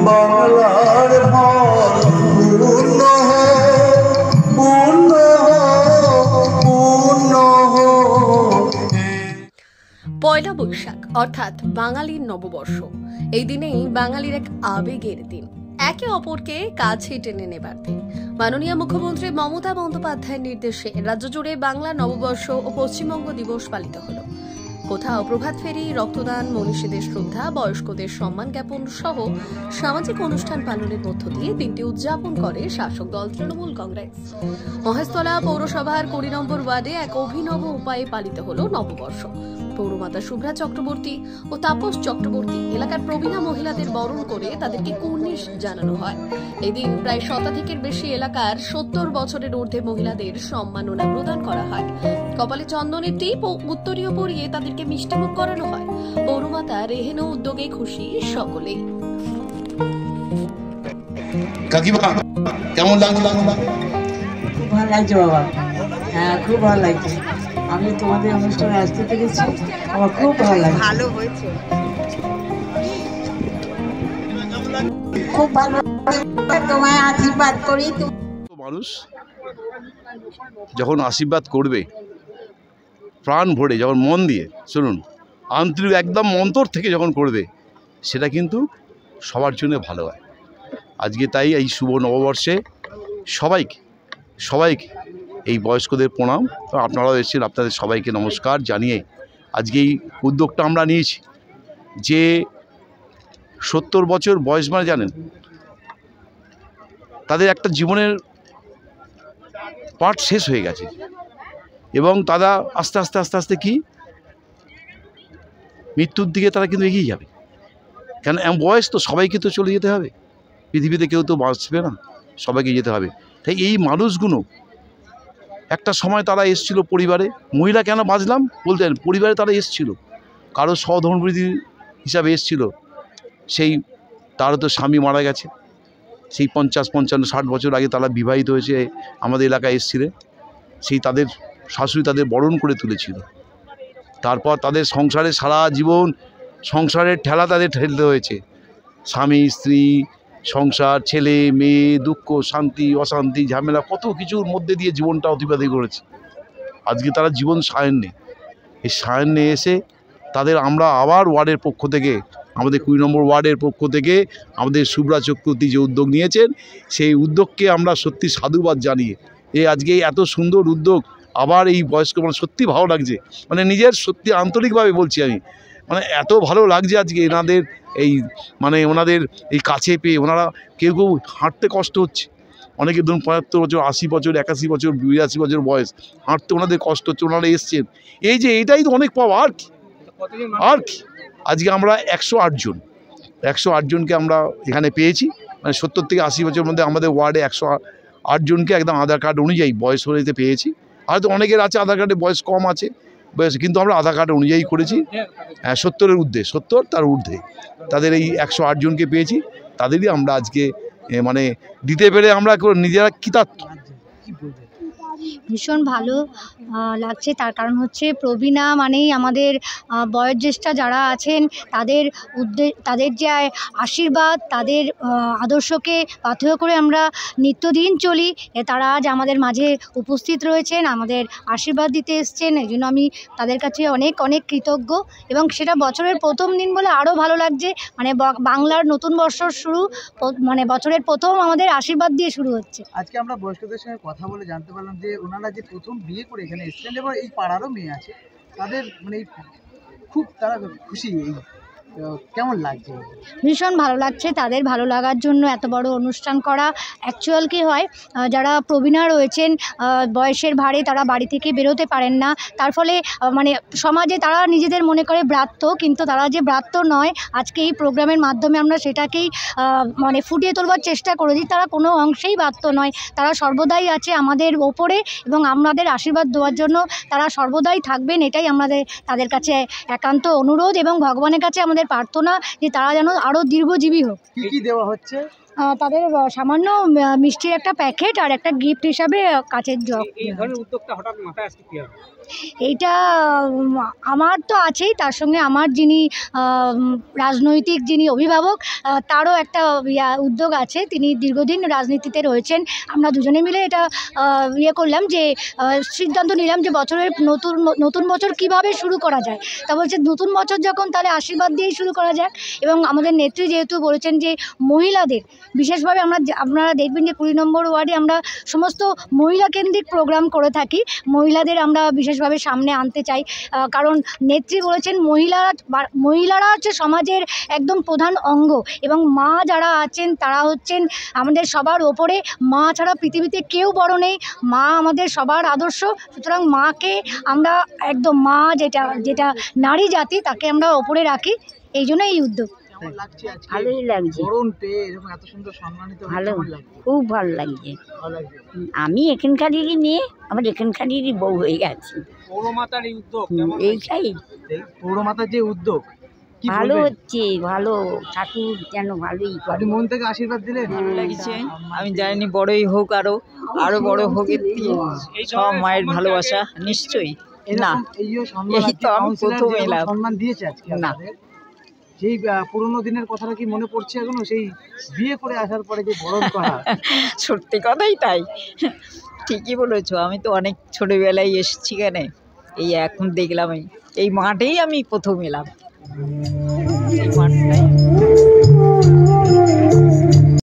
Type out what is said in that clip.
বাংলার ভর পূর্ণ পূর্ণ পূর্ণ। পয়লা বৈশাখ অর্থাৎ বাঙালির নববর্ষ। এই দিনেই বাঙালির এক আবেগের দিন, একে অপরকে কাছে টেনে নেবার দিন। মাননীয় মুখ্যমন্ত্রী মমতা বন্দ্যোপাধ্যায়ের নির্দেশে রাজ্য জুড়ে বাংলা নববর্ষ ও পশ্চিমবঙ্গ দিবস পালিত হলো। কোথাও প্রভাত ফেরি, রক্তদান, মনীষীদের শ্রদ্ধা, বয়স্কদের সম্মান জ্ঞাপন সহ সামাজিক অনুষ্ঠান পালনের মধ্য দিয়ে দিনটি উদযাপন করে শাসক দল তৃণমূল কংগ্রেস। মহেশতলা পৌরসভার 20 নম্বর ওয়ার্ডে এক অভিনব উপায়ে পালিত হলো নববর্ষ। পৌরমাতা শুভ্রা চক্রবর্তী ও তাপস চক্রবর্তী এলাকার প্রবীণা মহিলাদের বরণ করে তাদেরকে কুর্নিশ জানানো হয়। এদিন প্রায় শতাধিকের বেশি এলাকার 70 বছরের ঊর্ধ্বে মহিলাদের সম্মাননা প্রদান করা হয়। কপালে চন্দনের টিপ ও উত্তরীয় পরিয়ে তাদেরকে মিষ্টিমুখ করানো হয়। পৌরমাতার এহেন উদ্যোগে খুশি সকলেই। কাকিমা কেমন লাগলো? খুব ভালো লাগছে বাবা, হ্যাঁ খুব ভালো লাগছে। আমি তোমাদের অনুষ্ঠানে আসতে পেরেছি, আমার খুব ভালো লাগছে। ভালো হয়েছে, খুব ভালো। তোমায় আশীর্বাদ করি। মানুষ যখন আশীর্বাদ করবে প্রাণ ভরে, যখন মন দিয়ে, শুনুন, আন্তরিক একদম অন্তর থেকে যখন করবে, সেটা কিন্তু সবার জন্য ভালো হয়। আজকে তাই এই শুভ নববর্ষে সবাইকে এই বয়স্কদের প্রণাম। আপনারাও এসেছেন, আপনাদের সবাইকে নমস্কার জানিয়ে আজকে এই উদ্যোগটা আমরা নিয়েছি। যে 70 বছর বয়স মানে জানেন, তাদের একটা জীবনের পার্ট শেষ হয়ে গেছে এবং তারা আস্তে আস্তে কি মৃত্যুর দিকে তারা কিন্তু এগিয়ে যাবে। কেন বয়স তো সবাইকে তো চলে যেতে হবে, পৃথিবীতে কেউ তো বাঁচবে না, সবাইকে যেতে হবে। তাই এই মানুষগুলো একটা সময় তারা এসছিল পরিবারে, মহিলা কেন বাঁচলাম বলতেন, পরিবারে তারা এসছিল, কারো সহধর্মী হিসাবে এসছিল। সেই তারও তো স্বামী মারা গেছে, সেই 50, 55, 60 বছর আগে তারা বিবাহিত হয়েছে, আমাদের এলাকায় এসছিলেন। সেই তাদের শাশুড়ি তাদের বরণ করে তুলেছিল। তারপর তাদের সংসারে সারা জীবন সংসারের ঠেলা তাদের ঠেলতে হয়েছে। স্বামী স্ত্রী সংসার, ছেলে মেয়ে, দুঃখ শান্তি অশান্তি ঝামেলা, কত কিছুর মধ্যে দিয়ে জীবনটা অতিবাহিত করেছে। আজকে তারা জীবন সায়ন্যে, এই সায়ন্যে এসে তাদের আমরা আবার ওয়ার্ডের পক্ষ থেকে, আমাদের 20 নম্বর ওয়ার্ডের পক্ষ থেকে আমাদের শুভ্রা চক্রবর্তী যে উদ্যোগ নিয়েছেন, সেই উদ্যোগকে আমরা সত্যি সাধুবাদ জানিয়ে আজকে এত সুন্দর উদ্যোগ আবার এই বয়স্ক, মানে সত্যি ভালো লাগছে, মানে নিজের সত্যি আন্তরিকভাবে বলছি আমি, মানে এত ভালো লাগছে আজকে এনাদের ওনাদের এই কাছে পেয়ে। ওনারা কেউ হাঁটতে কষ্ট হচ্ছে, অনেকে ধরুন 75 বছর, 80 বছর, 81 বছর, 82 বছর বয়স, হাঁটতে ওনাদের কষ্ট হচ্ছে, ওনারা এসছেন। এইটাই তো অনেক পাওয়া, আর কি। আজকে আমরা 108 জনকে আমরা এখানে পেয়েছি, মানে 70 থেকে 80 বছরের মধ্যে আমাদের ওয়ার্ডে 108 জনকে একদম আধার কার্ড অনুযায়ী বয়স অনুযায়ী পেয়েছি। হয়তো অনেকের আছে আধার কার্ডে বয়স কম আছে, কিন্তু আমরা আধার কার্ড অনুযায়ী করেছি। 70-এর ঊর্ধ্বে, 70 তার ঊর্ধ্বে তাদের এই 108 জনকে পেয়েছি। তাদেরই আমরা আজকে দিতে পেরে আমরা নিজেরা কৃতার্থ। ভীষণ ভালো লাগছে, তার কারণ হচ্ছে প্রবীণা মানেই আমাদের বয়োজ্যেষ্ঠা যারা আছেন তাদের যে আশীর্বাদ, তাদের আদর্শকে পাথেয় করে আমরা নিত্যদিন চলি। তারা আজ আমাদের মাঝে উপস্থিত রয়েছেন, আমাদের আশীর্বাদ দিতে এসছেন। এই জন্য আমি তাদের কাছে অনেক অনেক কৃতজ্ঞ, এবং সেটা বছরের প্রথম দিন বলে আরও ভালো লাগছে। বাংলার নতুন বর্ষর শুরু, বছরের প্রথম আমাদের আশীর্বাদ দিয়ে শুরু হচ্ছে। আজকে আমরা বয়স্কদের সঙ্গে কথা বলে জানতে পারলাম যে ওনারা যে প্রথম বিয়ে করে এখানে এসেছেন এবং এই পাড়ারও মেয়ে আছে, তাদের খুব তারা খুশি। কেমন লাগছে? ভীষণ ভালো লাগছে। তাদের ভালো লাগার জন্য এত বড় অনুষ্ঠান করা। অ্যাকচুয়াল কি হয়, যারা প্রবীণা রয়েছেন, বয়সের ভারে তারা বাড়ি থেকে বেরোতে পারেন না, তার ফলে সমাজে তারা নিজেদের মনে করে ব্রাত্য, কিন্তু তারা যে ব্রাত্য নয়। আজকে এই প্রোগ্রামের মাধ্যমে আমরা সেটাকেই ফুটিয়ে তোলবার চেষ্টা করেছি। তারা কোনো অংশেই ব্রাত্য নয়, তারা সর্বদাই আছে আমাদের ওপরে, এবং আমাদের আশীর্বাদ দেওয়ার জন্য তারা সর্বদাই থাকবেন। এটাই আমাদের তাদের কাছে একান্ত অনুরোধ, এবং ভগবানের কাছে আমাদের প্রার্থনা যে তারা যেন আরও দীর্ঘজীবী হোক। কি দেওয়া হচ্ছে? তাদের সামান্য মিষ্টির একটা প্যাকেট আর একটা গিফট হিসাবে কাচের জগ। এই ধরনের উদ্যোগটা হঠাৎ মাথায় আসছে কি হবে? এইটা আমার তো আছেই, তার সঙ্গে আমার যিনি রাজনৈতিক যিনি অভিভাবক তারও একটা উদ্যোগ আছে। তিনি দীর্ঘদিন রাজনীতিতে রয়েছেন। আমরা দুজনে মিলে এটা করলাম যে সিদ্ধান্ত নিলাম যে বছরের নতুন বছর কিভাবে শুরু করা যায়। তা বলছে নতুন বছর যখন, তাহলে আশীর্বাদ দিয়েই শুরু করা যাক। এবং আমাদের নেত্রী যেহেতু বলেছেন যে মহিলাদের বিশেষভাবে আপনারা দেখবেন যে 20 নম্বর ওয়ার্ডে আমরা সমস্ত মহিলা কেন্দ্রিক প্রোগ্রাম করে থাকি। মহিলাদের আমরা বিশেষভাবে সামনে আনতে চাই, কারণ নেত্রী বলেছেন মহিলারা হচ্ছে সমাজের একদম প্রধান অঙ্গ, এবং মা যারা আছেন তারা হচ্ছেন আমাদের সবার ওপরে। মা ছাড়া পৃথিবীতে কেউ বড় নেই, মা আমাদের সবার আদর্শ। সুতরাং মাকে আমরা একদম, মা যেটা নারী জাতি, তাকে আমরা ওপরে রাখি। এই জন্য এই উদ্যোগ। কেমন লাগছে আজকে ভালোই লাগছে, বরণ পেয়ে এরকম এত সুন্দর সম্মানিত হয়ে ভালো, কেমন লাগছে? খুব ভালো লাগছে। ভালো লাগছে। আমি এখানকারই নিয়ে আমার এখানকারই বউ হয়ে গেছি। পৌরমাতার এই উদ্যোগ কেমন এইটাই এই পৌরমাতার যে উদ্যোগ, কি ভালো বলবেন? হচ্ছে, ভালো ঠাকুর যেন ভালোই করে। আপনি মন থেকে আশীর্বাদ দিলেন? লাগছে। আমি জানি বড়ই হোক, আরো বড় হোক, সব মায়ের ভালোবাসা নিশ্চয়ই। না, এরকম এইও সম্মান এই আজকে তো আমি কাউন্সিলর প্রথম যেরকম এলাম। সম্মান দিয়েছে আজকে না। আপনাদের, সেই পুরোনো দিনের কথাটা কি মনে পড়ছে এখনো? সেই বিয়ে করে আসার পরে যে বরণ করা। সত্যি কথাই তাই, ঠিকই বলেছো। আমি তো অনেক ছোটবেলায় এসেছি, কেন এই এখন দেখলাম এই মাঠেই আমি প্রথম এলাম, এই মাঠটাই।